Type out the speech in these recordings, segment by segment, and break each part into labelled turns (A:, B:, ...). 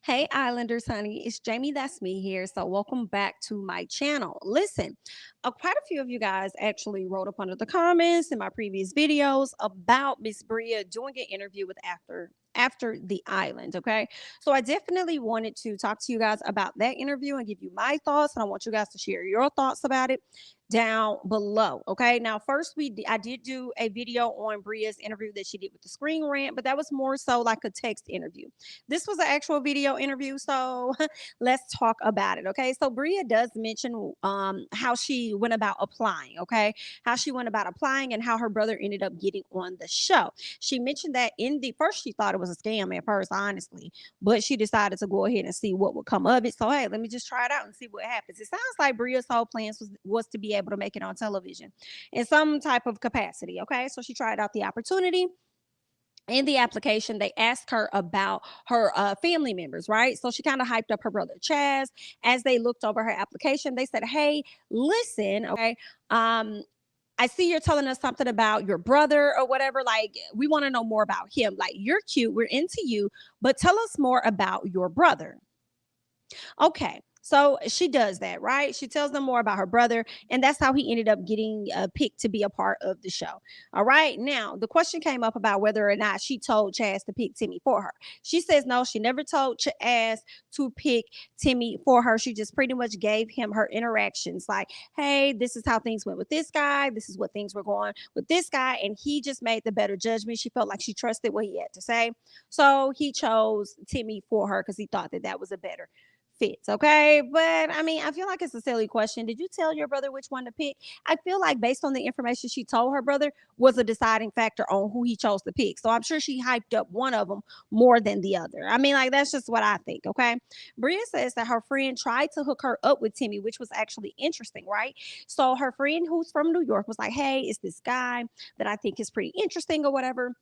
A: Hey Islanders, honey, it's Jamie. That's me here. So welcome back to my channel. Listen, quite a few of you guys actually wrote up under the comments in my previous videos about Miss Bria doing an interview with after the island. Okay, so I definitely wanted to talk to you guys about that interview and give you my thoughts, and I want you guys to share your thoughts about it down below. Okay, now first I did do a video on Bria's interview that she did with the screen rant, but that was more so like a text interview. This was an actual video interview, so let's talk about it. Okay, so Bria does mention how she went about applying. Okay, how she went about applying and how her brother ended up getting on the show. She mentioned that in the first she thought it was a scam at first, honestly, but she decided to go ahead and see what would come of it. So hey, let me just try it out and see what happens. It sounds like Bria's whole plans was to be able to make it on television in some type of capacity. Okay, so she tried out the opportunity. In the application, they asked her about her family members, right? So she kind of hyped up her brother Chaz. As they looked over her application, they said, "Hey, listen, okay, I see you're telling us something about your brother or whatever. Like, we want to know more about him. Like, you're cute, we're into you, but tell us more about your brother." Okay. So she does that, right? She tells them more about her brother, and that's how he ended up getting picked to be a part of the show. All right. Now, the question came up about whether or not she told Chaz to pick Timmy for her. She says no, she never told Chaz to pick Timmy for her. She just pretty much gave him her interactions like, hey, this is how things went with this guy. This is what things were going with this guy. And he just made the better judgment. She felt like she trusted what he had to say. So he chose Timmy for her because he thought that that was a better fits. Okay. But I mean, I feel like it's a silly question. Did you tell your brother which one to pick? I feel like based on the information she told her brother was a deciding factor on who he chose to pick. So I'm sure she hyped up one of them more than the other. I mean, like, that's just what I think. Okay. Bria says that her friend tried to hook her up with Timmy, which was actually interesting, right? So her friend who's from New York was like, hey, it's this guy that I think is pretty interesting or whatever.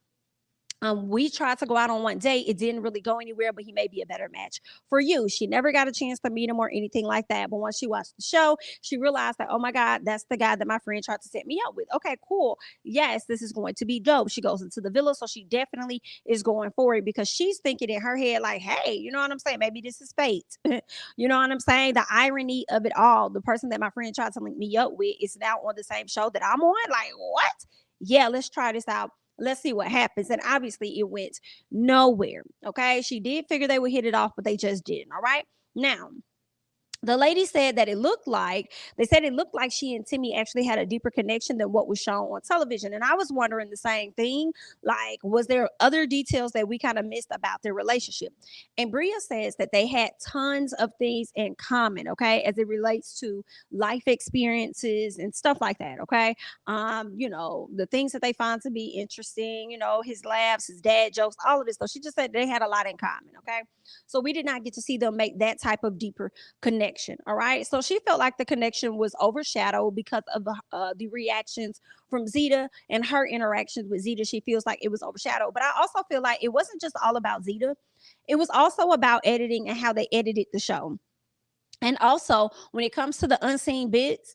A: We tried to go out on one date. It didn't really go anywhere, but he may be a better match for you. She never got a chance to meet him or anything like that. But once she watched the show, she realized that, oh my God, that's the guy that my friend tried to set me up with. Okay, cool. Yes, this is going to be dope. She goes into the villa. So she definitely is going for it because she's thinking in her head, like, hey, you know what I'm saying? Maybe this is fate. You know what I'm saying? The irony of it all. The person that my friend tried to link me up with is now on the same show that I'm on. Like, what? Yeah, let's try this out. Let's see what happens. And obviously, it went nowhere. Okay. She did figure they would hit it off, but they just didn't. All right. Now, the lady said that they said it looked like she and Timmy actually had a deeper connection than what was shown on television. And I was wondering the same thing. Like, was there other details that we kind of missed about their relationship? And Bria says that they had tons of things in common, okay, as it relates to life experiences and stuff like that. Okay. The things that they find to be interesting, his laughs, his dad jokes, all of this. So she just said they had a lot in common. Okay. So we did not get to see them make that type of deeper connection. All right. So she felt like the connection was overshadowed because of the reactions from Zeta and her interactions with Zeta. She feels like it was overshadowed. But I also feel like it wasn't just all about Zeta, it was also about editing and how they edited the show. And also, when it comes to the unseen bits,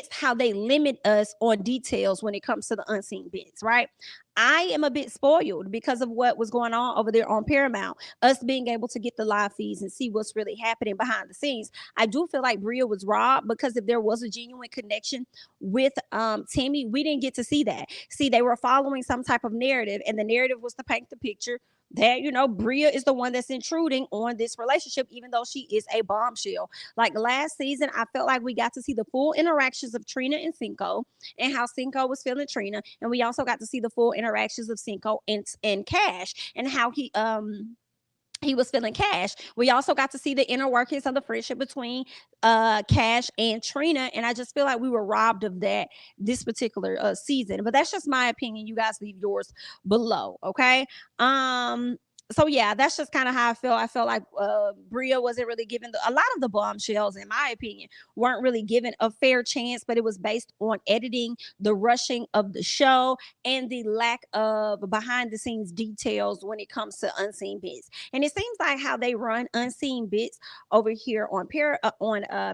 A: how they limit us on details when it comes to the unseen bits, right? I am a bit spoiled because of what was going on over there on Paramount, us being able to get the live feeds and see what's really happening behind the scenes. I do feel like Bria was robbed because if there was a genuine connection with Timmy, we didn't get to see that. See, they were following some type of narrative, and the narrative was to paint the picture that Bria is the one that's intruding on this relationship, even though she is a bombshell. Like last season, I felt like we got to see the full interactions of Trina and Cinco and how Cinco was feeling Trina. And we also got to see the full interactions of Cinco and Cash and how he was feeling Cash. We also got to see the inner workings of the friendship between Cash and Trina. And I just feel like we were robbed of that this particular season. But that's just my opinion. You guys leave yours below. Okay. So yeah, that's just kind of how I feel. I felt like Bria wasn't really given a lot of the bombshells, in my opinion, weren't really given a fair chance, but it was based on editing, the rushing of the show, and the lack of behind the scenes details when it comes to unseen bits. And it seems like how they run unseen bits over here on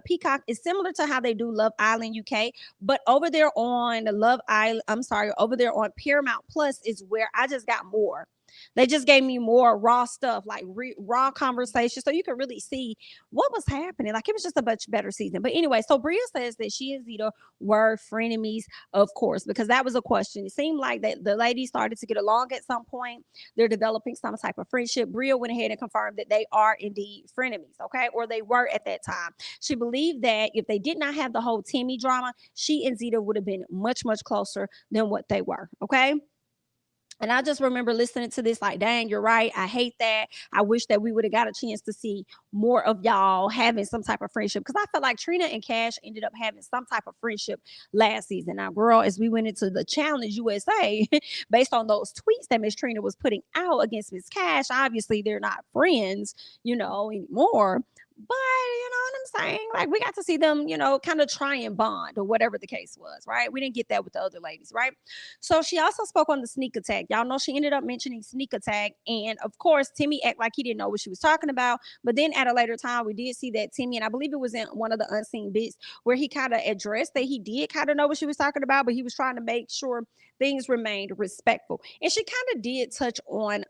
A: Peacock is similar to how they do Love Island UK, but over there on Love Island, I'm sorry, over there on Paramount Plus is where I just got more They just gave me more raw stuff, like raw conversation, so you could really see what was happening. Like, it was just a much better season. But anyway, so Bria says that she and Zeta were frenemies, of course, because that was a question. It seemed like that the ladies started to get along at some point. They're developing some type of friendship. Bria went ahead and confirmed that they are indeed frenemies, okay, or they were at that time. She believed that if they did not have the whole Timmy drama, she and Zeta would have been much, much closer than what they were, okay? And I just remember listening to this, like, dang, you're right. I hate that. I wish that we would have got a chance to see more of y'all having some type of friendship. Because I felt like Trina and Cash ended up having some type of friendship last season. Now, girl, as we went into the Challenge USA, based on those tweets that Miss Trina was putting out against Miss Cash, obviously they're not friends, anymore. But you know what I'm saying? Like, we got to see them, kind of try and bond or whatever the case was, right? We didn't get that with the other ladies, right? So she also spoke on the sneak attack. Y'all know she ended up mentioning sneak attack. And of course, Timmy act like he didn't know what she was talking about. But then at a later time, we did see that Timmy, and I believe it was in one of the unseen bits, where he kind of addressed that he did kind of know what she was talking about, but he was trying to make sure things remained respectful. And she kind of did touch on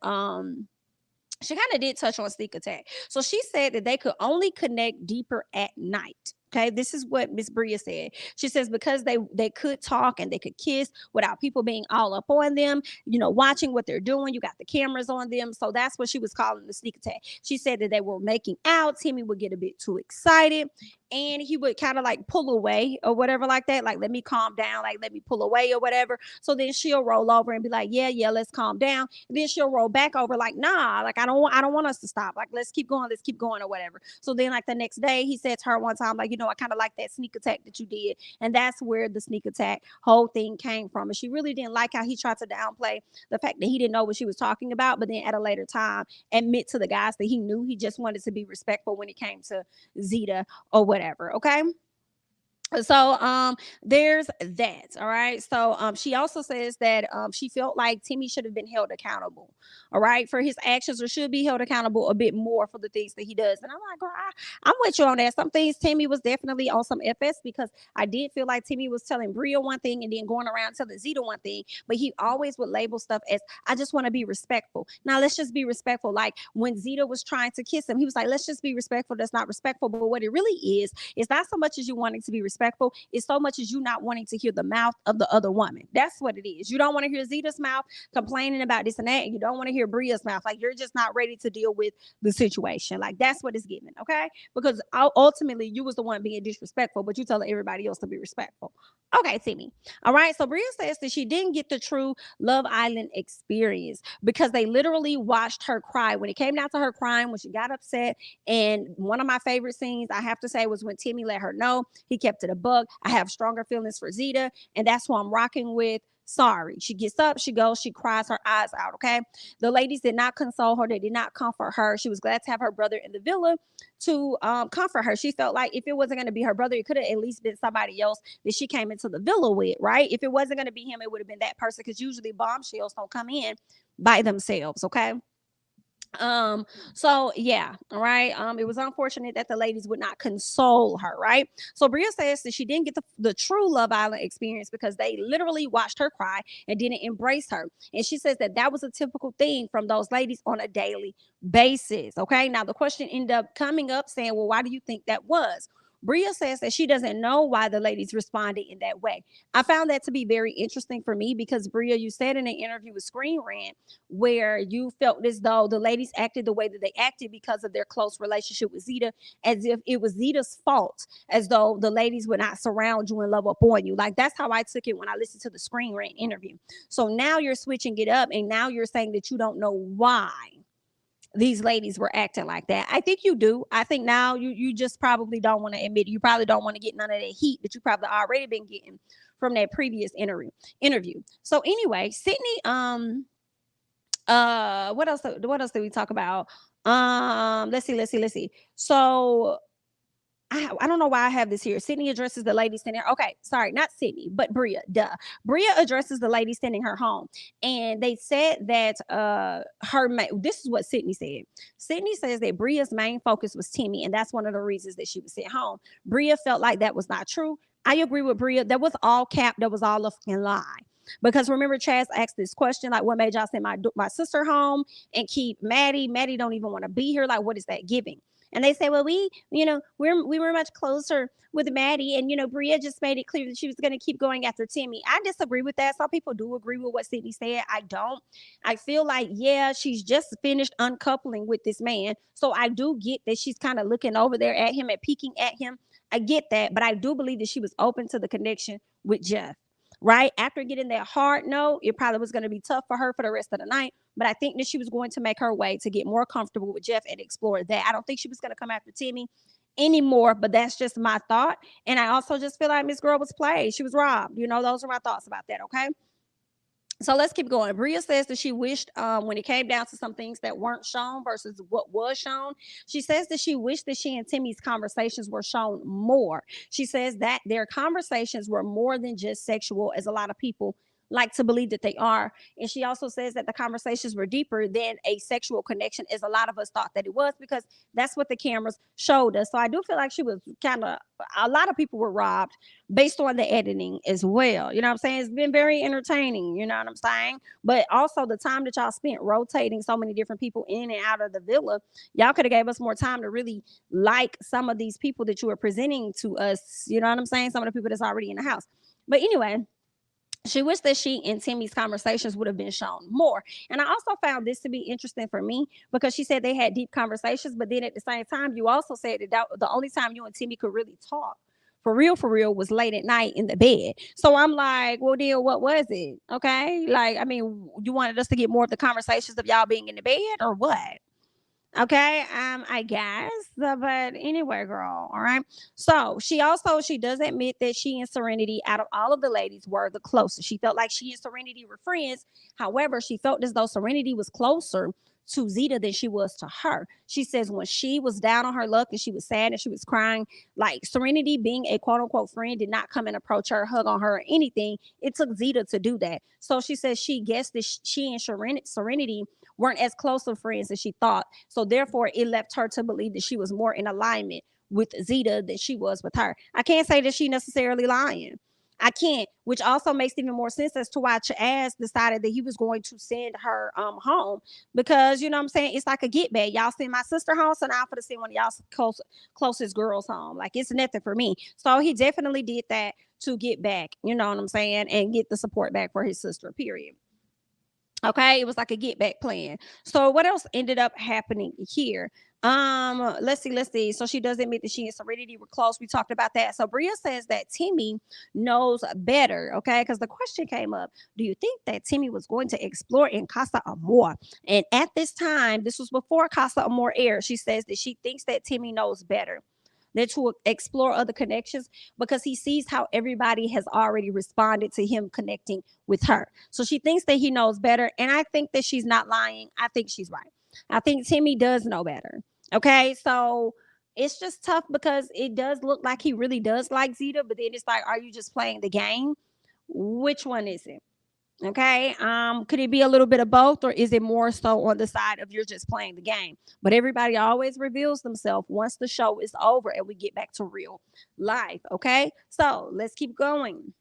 A: sneak attack. So she said that they could only connect deeper at night. Okay, this is what Miss Bria said. She says because they could talk and they could kiss without people being all up on them, watching what they're doing. You got the cameras on them. So that's what she was calling the sneak attack. She said that they were making out. Timmy would get a bit too excited and he would kind of like pull away or whatever like that. Like, let me calm down. Like, let me pull away or whatever. So then she'll roll over and be like, yeah, let's calm down. And then she'll roll back over like, nah, like, I don't want us to stop. Like, let's keep going or whatever. So then like the next day he said to her one time, like, I kind of like that sneak attack that you did. And that's where the sneak attack whole thing came from. And she really didn't like how he tried to downplay the fact that he didn't know what she was talking about, but then at a later time admit to the guys that he knew. He just wanted to be respectful when it came to Zeta or whatever. Okay. So there's that. All right. So she also says that she felt like Timmy should have been held accountable, all right, for his actions, or should be held accountable a bit more for the things that he does. And I'm like, girl, I'm with you on that. Some things Timmy was definitely on some FS, because I did feel like Timmy was telling Bria one thing and then going around telling Zeta one thing, but he always would label stuff as, I just want to be respectful. Now let's just be respectful. Like when Zeta was trying to kiss him, he was like, let's just be respectful. That's not respectful. But what it really is, it's not so much as you wanting to be respectful. It's so much as you not wanting to hear the mouth of the other woman. That's what it is. You don't want to hear Zeta's mouth complaining about this and that. And you don't want to hear Bria's mouth. Like, you're just not ready to deal with the situation. Like, that's what it's giving. Okay. Because ultimately you was the one being disrespectful, but you telling everybody else to be respectful. Okay, Timmy. All right. So Bria says that she didn't get the true Love Island experience because they literally watched her cry. When it came down to her crying, when she got upset. And one of my favorite scenes, I have to say, was when Timmy let her know he kept it a bug. I have stronger feelings for Zeta, and that's who I'm rocking with. Sorry. She gets up, she goes, she cries her eyes out. Okay. The ladies did not console her, they did not comfort her. She was glad to have her brother in the villa to comfort her. She felt like if it wasn't going to be her brother, it could have at least been somebody else that she came into the villa with, right? If it wasn't going to be him, it would have been that person, because usually bombshells don't come in by themselves. Okay. So yeah, all right. It was unfortunate that the ladies would not console her, right? So Bria says that she didn't get the true Love Island experience because they literally watched her cry and didn't embrace her. And she says that that was a typical thing from those ladies on a daily basis. Okay. Now the question ended up coming up saying, well, why do you think that was? Bria says that she doesn't know why the ladies responded in that way. I found that to be very interesting for me because, Bria, you said in an interview with Screen Rant where you felt as though the ladies acted the way that they acted because of their close relationship with Zeta, as if it was Zeta's fault, as though the ladies would not surround you and love up on you. Like, that's how I took it when I listened to the Screen Rant interview. So now you're switching it up, and now you're saying that you don't know why these ladies were acting like that. I think you do. I think now you just probably don't want to admit it. You probably don't want to get none of that heat that you probably already been getting from that previous interview. So anyway, Sydney, what else did we talk about? Let's see. So I don't know why I have this here. Sydney addresses the lady standing. Okay, sorry, not Sydney, but Bria. Duh. Bria addresses the lady sending her home, and they said that this is what Sydney said. Sydney says that Bria's main focus was Timmy, and that's one of the reasons that she was sent home. Bria felt like that was not true. I agree with Bria. That was all cap. That was all a fucking lie. Because remember, Chaz asked this question, like, what made y'all send my sister home and keep Maddie? Maddie don't even want to be here. Like, what is that giving? And they say, well, we were much closer with Maddie, and Bria just made it clear that she was going to keep going after Timmy. I disagree with that. Some people do agree with what Sydney said. I don't. I feel like, yeah, she's just finished uncoupling with this man, so I do get that she's kind of looking over there at him and peeking at him. I get that, but I do believe that she was open to the connection with Jeff. Right after getting that hard no, it probably was going to be tough for her for the rest of the night. But I think that she was going to make her way to get more comfortable with Jeff and explore that. I don't think she was going to come after Timmy anymore, but that's just my thought. And I also just feel like Miss Girl was played. She was robbed. Those are my thoughts about that. Okay. So let's keep going. Bria says that she wished, when it came down to some things that weren't shown versus what was shown, she says that she wished that she and Timmy's conversations were shown more. She says that their conversations were more than just sexual, as a lot of people like to believe that they are. And she also says that the conversations were deeper than a sexual connection, as a lot of us thought that it was, because that's what the cameras showed us. So I do feel like she was a lot of people were robbed based on the editing as well. You know what I'm saying? It's been very entertaining. You know what I'm saying? But also the time that y'all spent rotating so many different people in and out of the villa, y'all could have gave us more time to really like some of these people that you were presenting to us. You know what I'm saying? Some of the people that's already in the house. But anyway, she wished that she and Timmy's conversations would have been shown more. And I also found this to be interesting for me, because she said they had deep conversations, but then at the same time, you also said that the only time you and Timmy could really talk for real, was late at night in the bed. So I'm like, well, then what was it? Okay. Like, I mean, you wanted us to get more of the conversations of y'all being in the bed, or what? Okay, I guess. But anyway, girl. All right. So she does admit that she and Serenity, out of all of the ladies, were the closest. She felt like she and Serenity were friends. However, she felt as though Serenity was closer to Zeta than she was to her. She says when she was down on her luck and she was sad and she was crying, like, Serenity, being a quote unquote friend, did not come and approach her, hug on her, or anything. It took Zeta to do that. So she says she guessed that she and Serenity weren't as close of friends as she thought. So therefore, it left her to believe that she was more in alignment with Zeta than she was with her. I can't say that she necessarily lying. I can't, which also makes even more sense as to why Chaz decided that he was going to send her home, because you know what I'm saying, it's like a get back. Y'all send my sister home, so now I'm gonna send one of y'all closest girls home. Like, it's nothing for me. So he definitely did that to get back, you know what I'm saying, and get the support back for his sister. Period. Okay, it was like a get back plan. So what else ended up happening here? Let's see. So she does admit that she and Serenity were close. We talked about that. So Bria says that Timmy knows better. Okay, because the question came up: do you think that Timmy was going to explore in Casa Amor? And at this time, this was before Casa Amor aired. She says that she thinks that Timmy knows better, than to explore other connections, because he sees how everybody has already responded to him connecting with her. So she thinks that he knows better. And I think that she's not lying. I think she's right. I think Timmy does know better. Okay. So it's just tough, because it does look like he really does like Zeta, but then it's like, are you just playing the game? Which one is it? Okay. Could it be a little bit of both, or is it more so on the side of you're just playing the game? But everybody always reveals themselves once the show is over and we get back to real life. Okay. So let's keep going.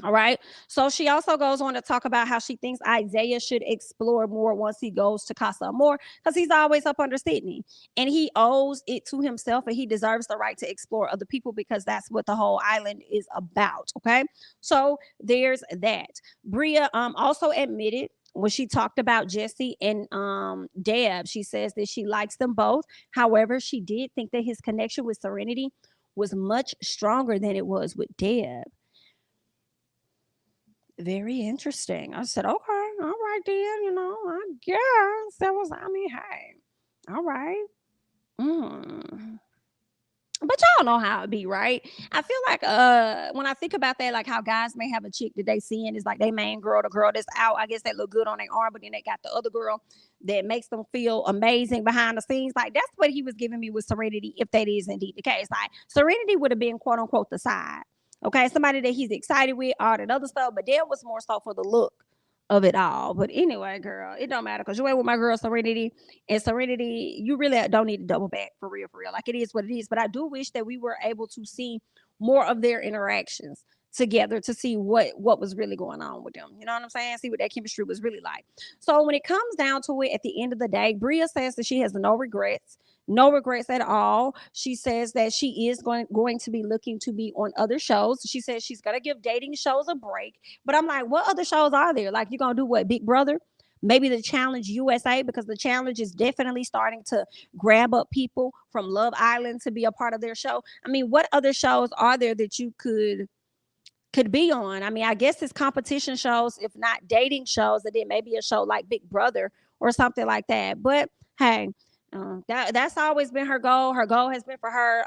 A: All right. So she also goes on to talk about how she thinks Isaiah should explore more once he goes to Casa Amor, because he's always up under Sydney and he owes it to himself and he deserves the right to explore other people, because that's what the whole island is about. Okay. So there's that. Bria also admitted when she talked about Jesse and Deb, she says that she likes them both. However, she did think that his connection with Serenity was much stronger than it was with Deb. Very interesting. I said, okay, all right then, I guess that was, I mean, hey, all right. Mm. But y'all know how it be, right? I feel like when I think about that, like how guys may have a chick that they see and it's like they main girl, the girl that's out, I guess they look good on their arm, but then they got the other girl that makes them feel amazing behind the scenes. Like, that's what he was giving me with Serenity, if that is indeed the case. Like, Serenity would have been quote unquote the side. Okay, somebody that he's excited with, all that other stuff, but there was more so for the look of it all. But anyway, girl, it don't matter, because you went with my girl Serenity, and Serenity, you really don't need to double back, for real, for real. Like, it is what it is. But I do wish that we were able to see more of their interactions together to see what was really going on with them. You know what I'm saying? See what that chemistry was really like. So when it comes down to it, at the end of the day, Bria says that she has no regrets. No regrets at all. She says that she is going to be looking to be on other shows. She says she's gonna give dating shows a break. But I'm like, what other shows are there? Like, you're gonna do what? Big Brother? Maybe the Challenge USA, because the Challenge is definitely starting to grab up people from Love Island to be a part of their show. I mean, what other shows are there that you could be on? I mean, I guess it's competition shows, if not dating shows, and then maybe a show like Big Brother or something like that. But hey, that's always been her goal. Her goal has been for her,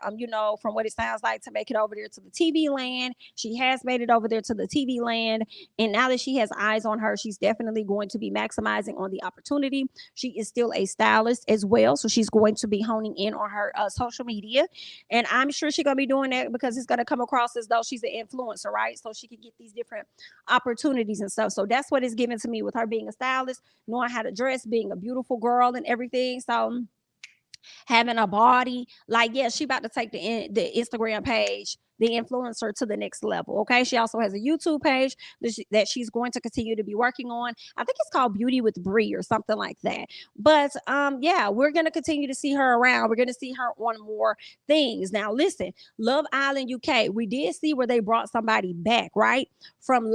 A: from what it sounds like, to make it over there to the TV land. She has made it over there to the TV land, and now that she has eyes on her, she's definitely going to be maximizing on the opportunity. She is still a stylist as well, so she's going to be honing in on her social media, and I'm sure she's gonna be doing that because it's gonna come across as though she's an influencer, right? So she can get these different opportunities and stuff. So that's what is given to me with her being a stylist, knowing how to dress, being a beautiful girl, and everything. So having a body. Like, yeah, she about to take the Instagram page, the influencer, to the next level. Okay. She also has a YouTube page that she's going to continue to be working on. I think it's called Beauty with Brie or something like that. But yeah, we're gonna continue to see her around. We're gonna see her on more things. Now, listen, Love Island UK, we did see where they brought somebody back, right? From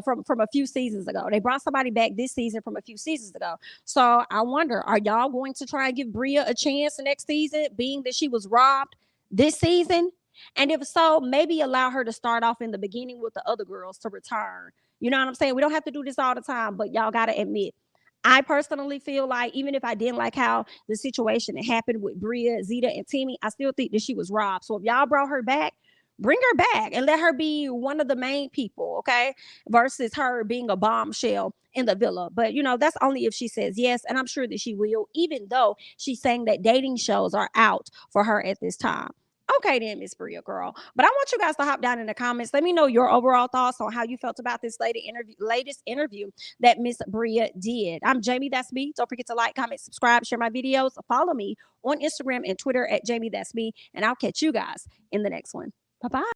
A: from a few seasons ago. They brought somebody back this season from a few seasons ago. So I wonder, are y'all going to try and give Bria a chance next season, being that she was robbed this season? And if so, maybe allow her to start off in the beginning with the other girls to return. You know what I'm saying? We don't have to do this all the time, but y'all got to admit, I personally feel like, even if I didn't like how the situation that happened with Bria, Zeta, and Timmy, I still think that she was robbed. So if y'all brought her back, bring her back and let her be one of the main people, okay? Versus her being a bombshell in the villa. But that's only if she says yes, and I'm sure that she will, even though she's saying that dating shows are out for her at this time. Okay, then, Miss Bria, girl. But I want you guys to hop down in the comments. Let me know your overall thoughts on how you felt about this latest interview that Miss Bria did. I'm Jamie. That's me. Don't forget to like, comment, subscribe, share my videos. Follow me on Instagram and Twitter at Jamie. That's me. And I'll catch you guys in the next one. Bye bye.